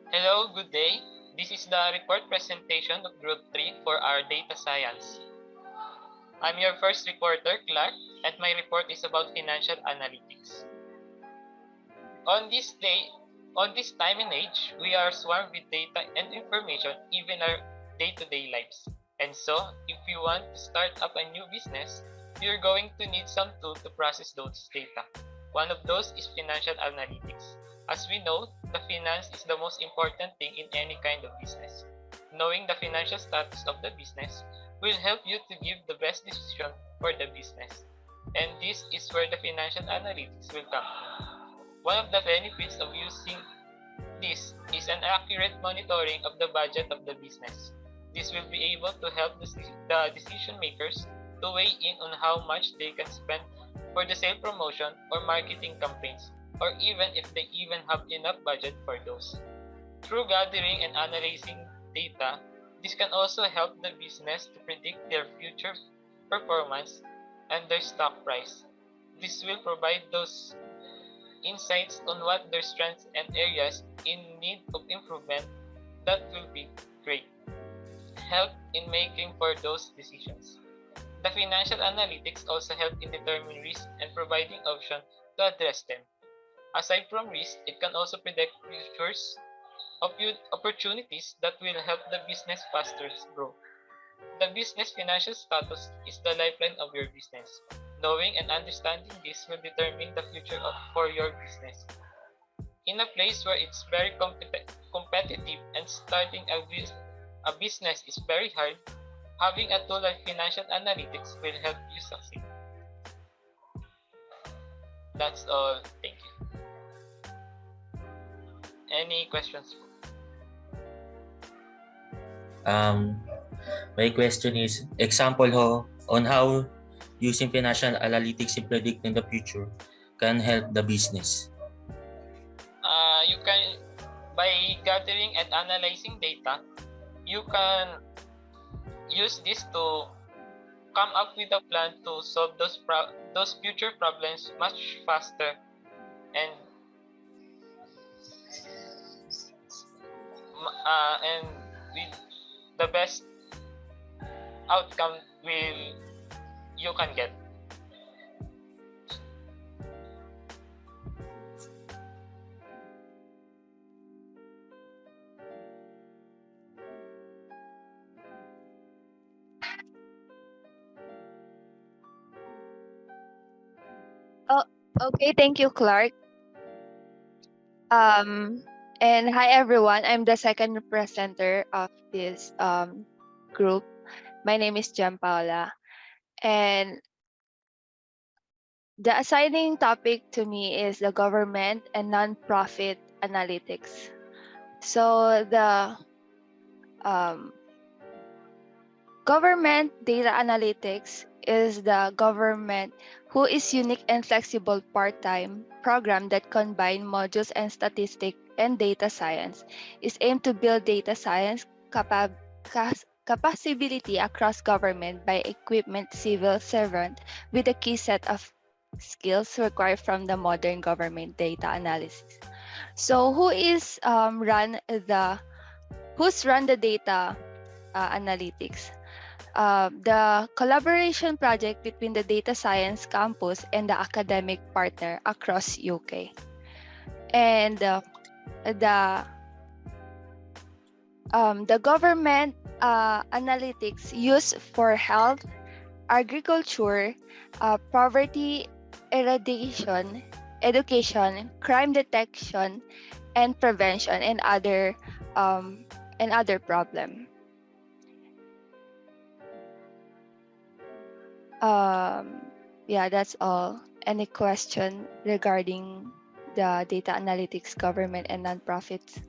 Hello, good day. This is the report presentation of Group 3 for our data science. I'm your first reporter, Clark, and my report is about financial analytics. On this day, on this time and age, we are swarmed with data and information even our day-to-day lives. And so, if you want to start up a new business, you're going to need some tool to process those data. One of those is financial analytics. As we know, the finance is the most important thing in any kind of business. Knowing the financial status of the business will help you to give the best decision for the business. And this is where the financial analytics will come in. One of the benefits of using this is an accurate monitoring of the budget of the business. This will be able to help the decision makers to weigh in on how much they can spend for the sale promotion or marketing campaigns, or even if they even have enough budget for those. Through gathering and analyzing data, this can also help the business to predict their future performance and their stock price. This will provide those insights on what their strengths and areas in need of improvement that will be great help in making for those decisions. The financial analytics also help in determining risk and providing options to address them. Aside from risk, it can also predict futures of opportunities that will help the business faster grow. The business financial status is the lifeline of your business. Knowing and understanding this will determine the future for your business. In a place where it's very competitive and starting a business is very hard, having a tool like financial analytics will help you succeed. That's all. Thank you. Any questions? Um, my question is, example on how using financial analytics in predicting the future can help the business. You can, by gathering and analyzing data, you can use this to come up with a plan to solve those future problems much faster, and with the best outcome will you can get. Oh, okay. Thank you, Clark. And hi everyone. I'm the second presenter of this group. My name is Jem Paula, and the assigning topic to me is the government and nonprofit analytics. So the um, government data analytics is the government who is unique and flexible part-time program that combine modules and statistics and data science is aimed to build data science capacity across government by equipment civil servant with a key set of skills required from the modern government data analysis. So who's run the data analytics? The collaboration project between the data science campus and the academic partner across UK. And the government analytics used for health, agriculture, poverty eradication, education, crime detection, and prevention, and other problem. Yeah, that's all. Any question regarding the data analytics, government, and nonprofits?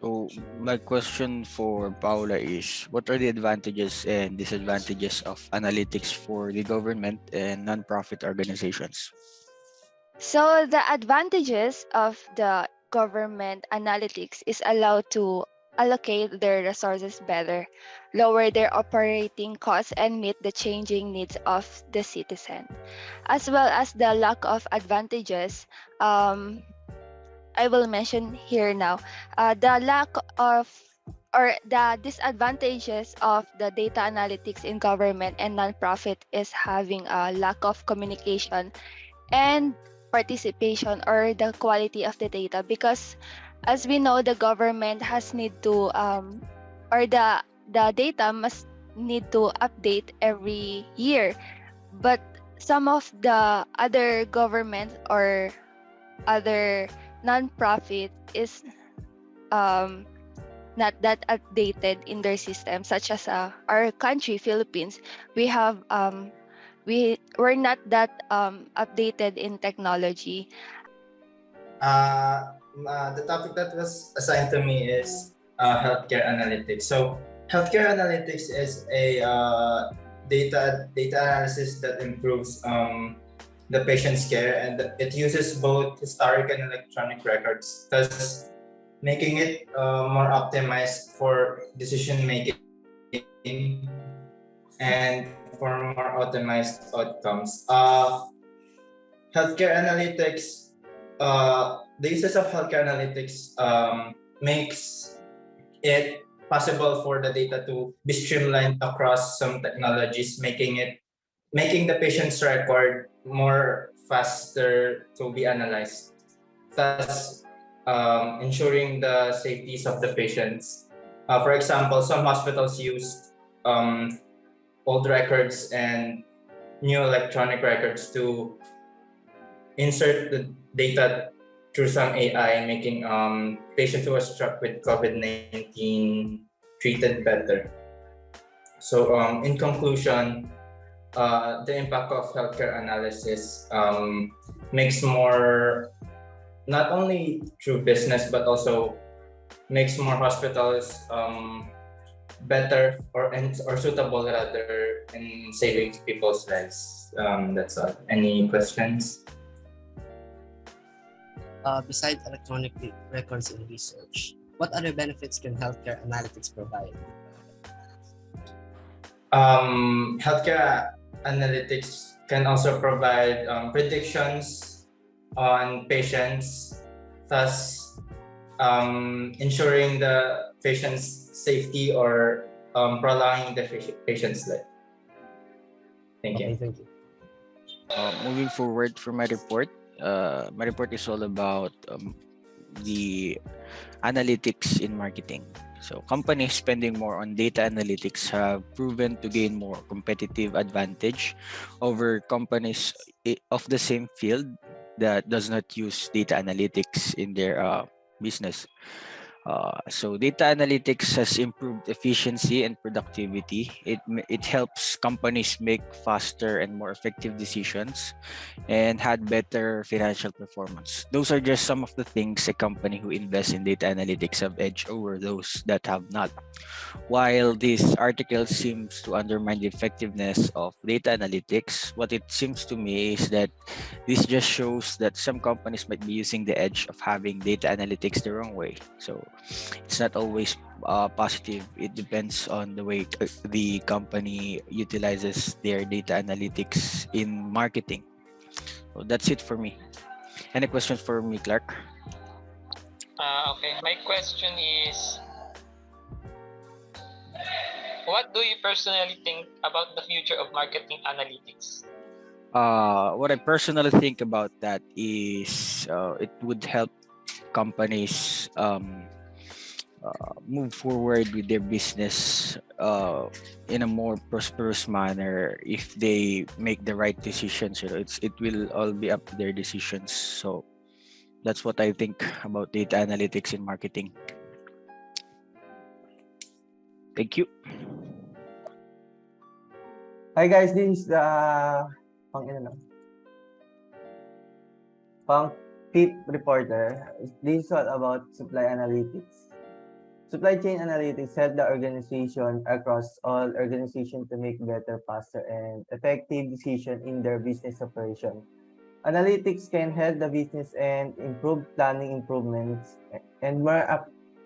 So my question for Paula is, what are the advantages and disadvantages of analytics for the government and nonprofit organizations? So the advantages of the government analytics is allowed to allocate their resources better, lower their operating costs, and meet the changing needs of the citizen. As well as the lack of advantages, I will mention here now. The lack of or the disadvantages of the data analytics in government and nonprofit is having a lack of communication and participation or the quality of the data, because as we know the government has need to or the data must need to update every year, but some of the other government or other nonprofit is um, not that updated in their system, such as our country Philippines. We have we're not that updated in technology. The topic that was assigned to me is healthcare analytics. So healthcare analytics is a data analysis that improves the patient's care, and it uses both historic and electronic records, thus making it more optimized for decision making and for more optimized outcomes. Healthcare analytics, the uses of healthcare analytics makes it possible for the data to be streamlined across some technologies, making the patient's record more faster to be analyzed, thus ensuring the safeties of the patients. For example, some hospitals use old records and new electronic records to insert the data through some AI, making patients who are struck with COVID-19 treated better. So in conclusion, the impact of healthcare analysis makes more, not only through business, but also makes more hospitals better or suitable rather in saving people's lives. That's all. Any questions? Besides electronic records and research, what other benefits can healthcare analytics provide? Healthcare analytics can also provide predictions on patients, thus ensuring the patient's safety or prolonging the patient's life. Thank you. Okay, thank you. Moving forward for my report is all about the analytics in marketing. So companies spending more on data analytics have proven to gain more competitive advantage over companies of the same field that does not use data analytics in their business. So data analytics has improved efficiency and productivity. It helps companies make faster and more effective decisions and had better financial performance. Those are just some of the things a company who invests in data analytics have edge over those that have not. While this article seems to undermine the effectiveness of data analytics, what it seems to me is that this just shows that some companies might be using the edge of having data analytics the wrong way. So it's not always positive. It depends on the way the company utilizes their data analytics in marketing. So that's it for me. Any questions for me, Clark? Okay, my question is, what do you personally think about the future of marketing analytics? What I personally think about that is it would help companies move forward with their business in a more prosperous manner if they make the right decisions. It will all be up to their decisions. So that's what I think about data analytics in marketing. Thank you. Hi guys, this is the pang fifth reporter. This is all about supply analytics. Supply chain analytics help the organization across all organizations to make better, faster, and effective decisions in their business operation. Analytics can help the business and improve planning improvements and more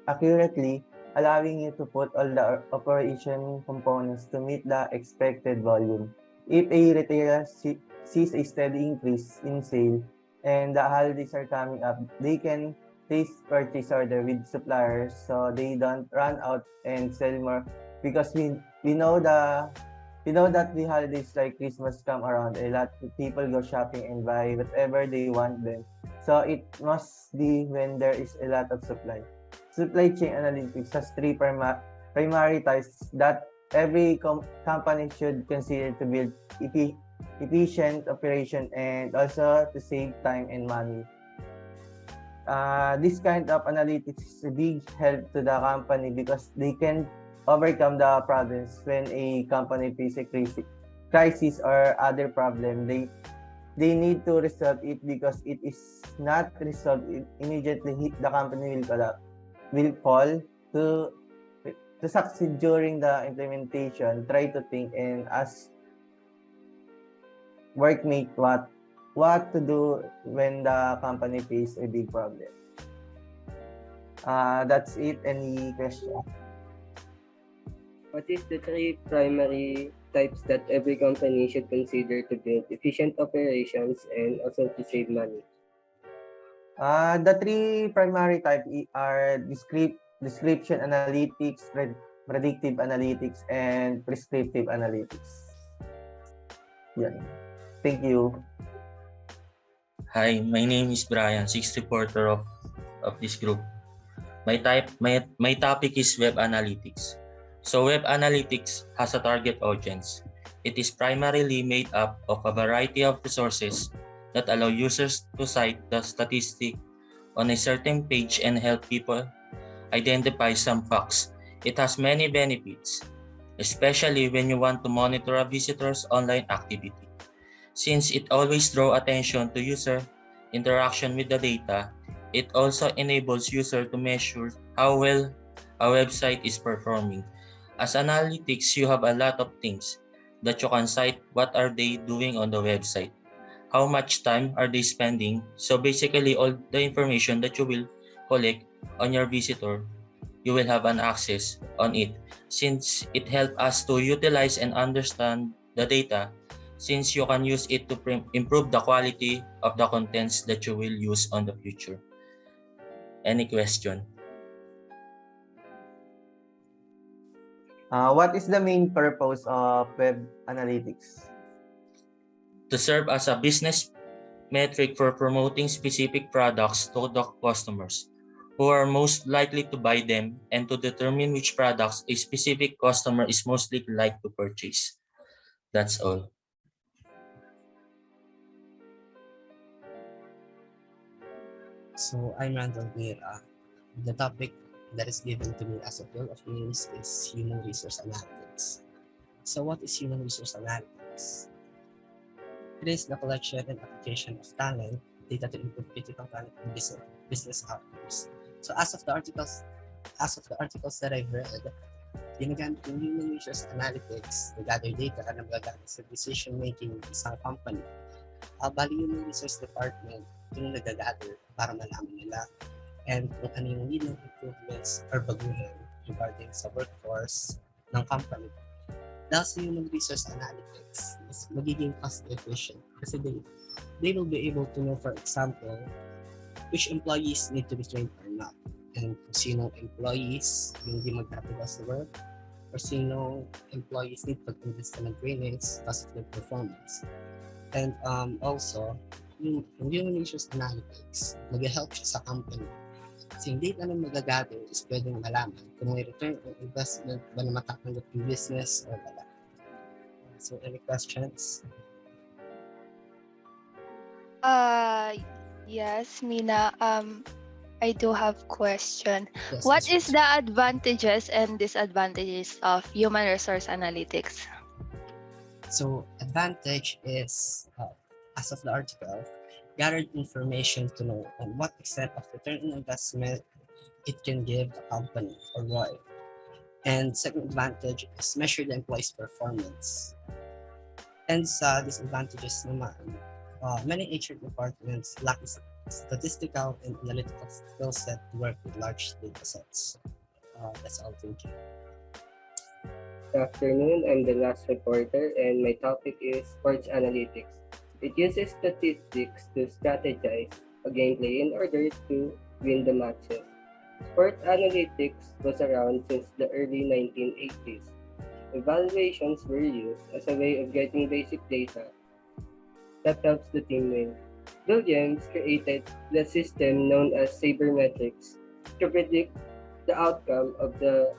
accurately, allowing you to put all the operation components to meet the expected volume. If a retailer sees a steady increase in sale and the holidays are coming up, they can place purchase order with suppliers so they don't run out and sell more because we know that the holidays like Christmas come around, a lot of people go shopping and buy whatever they want then. So it must be when there is a lot of supply. Supply chain analytics has three primary types that every company should consider to build efficient operation and also to save time and money. This kind of analytics is a big help to the company because they can overcome the problems when a company faces a crisis or other problem. They need to resolve it because it is not resolved immediately. The company will fall to succeed during the implementation. Try to think and ask workmate what to do when the company faces a big problem. That's it. Any question? What is the three primary types that every company should consider to build efficient operations and also to save money? The three primary types are description analytics, predictive analytics, and prescriptive analytics. Yeah. Thank you. Hi, my name is Brian, sixth reporter of this group. My topic is web analytics. So web analytics has a target audience. It is primarily made up of a variety of resources that allow users to cite the statistic on a certain page and help people identify some facts. It has many benefits, especially when you want to monitor a visitor's online activity. Since it always draws attention to user interaction with the data, it also enables user to measure how well a website is performing. As analytics, you have a lot of things that you can cite. What are they doing on the website? How much time are they spending? So basically, all the information that you will collect on your visitor, you will have an access on it. Since it helps us to utilize and understand the data, since you can use it to improve the quality of the contents that you will use on the future. Any question? What is the main purpose of web analytics? To serve as a business metric for promoting specific products to the customers who are most likely to buy them and to determine which products a specific customer is most likely to purchase. That's all. So I'm Randall Mira. The topic that is given to me as a field of names is human resource analytics. So what is human resource analytics? It is the collection and application of talent data to improve critical talent and business outcomes. So as of the articles that I've read, ginagamit yung human resource analytics na gather data na magagamit sa decision making ng isang company. Bali human resource department yung nagagather para malaman nila and kung ano yung need ng improvements or baguhin regarding sa workforce ng company. Dahil sa human resource analytics, is magiging cost efficient kasi they will be able to know, for example, which employees need to be trained or not. And kung sino employees yung hindi magtatagal sa work or sino employees need pag-invest ng trainings because of their performance. And also, yung human resource analytics, mag-help siya sa company. Kasi yung data na magagather is pwedeng malaman kung may return on investment ba na matatanggap yung business or wala. So, any questions? Yes, Mina. I do have question. Yes, What yes, is the advantages and disadvantages of human resource analytics? So, advantage is, as of the article, gathered information to know on what extent of return on investment it can give the company or why. And second advantage is measure the employee's performance. And sa disadvantages naman, many HR departments lack statistical and analytical skill set to work with large data sets. That's all. Thank you. Good afternoon, I'm the last reporter and my topic is sports analytics. It uses statistics to strategize a gameplay in order to win the matches. Sport analytics was around since the early 1980s. Evaluations were used as a way of getting basic data that helps the team win. Bill James created the system known as sabermetrics to predict the outcome of the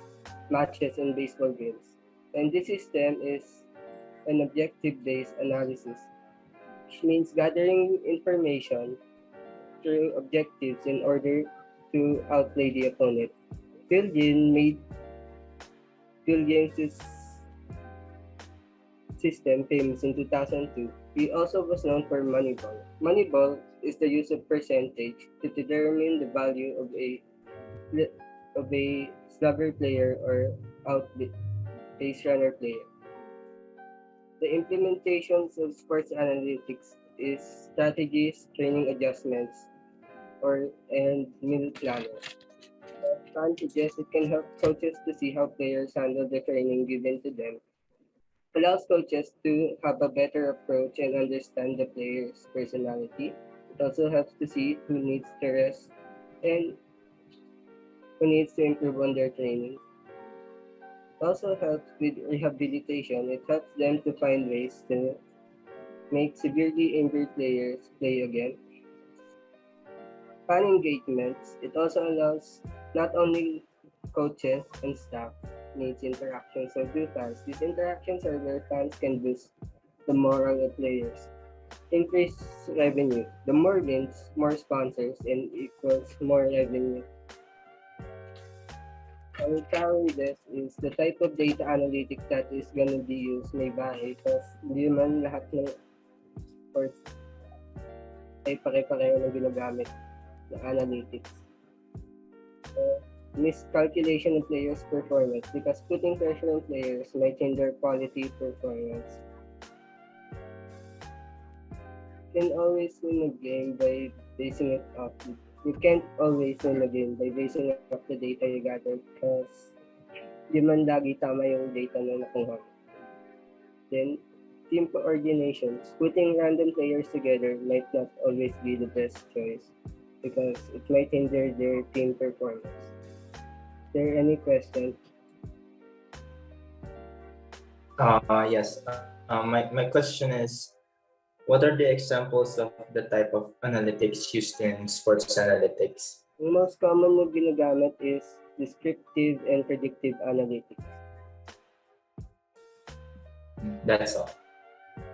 matches in baseball games. And this system is an objective-based analysis, which means gathering information through objectives in order to outplay the opponent. Bill James made Bill James's system famous in 2002. He also was known for Moneyball. Moneyball is the use of percentage to determine the value of a slugger player or out base runner player. The implementations of sports analytics is strategies, training adjustments, and middle planners. Advantages, it can help coaches to see how players handle the training given to them. Allows coaches to have a better approach and understand the player's personality. It also helps to see who needs to rest and who needs to improve on their training. It also helps with rehabilitation. It helps them to find ways to make severely injured players play again. Fan engagements, it also allows not only coaches and staff needs interactions so do fans. These interactions are where fans can boost the morale of players. Increase revenue. The more wins, more sponsors, and equals more revenue. Ang challenge this is the type of data analytics that is gonna be used may vary because hindi man lahat ng sports ay pare-pareho na ginagamit na analytics. Miscalculation of players' performance because putting pressure on players might change their quality performance. You can always win a game by basing it off. You can't always win a game by basing it off the data you gather because di man lagi tama yung data na nakuha. Then, team coordination. Putting random players together might not always be the best choice because it might hinder their team performance. Is there any questions? Yes. My question is, what are the examples of the type of analytics used in sports analytics? The most common na ginagamit is descriptive and predictive analytics. That's all.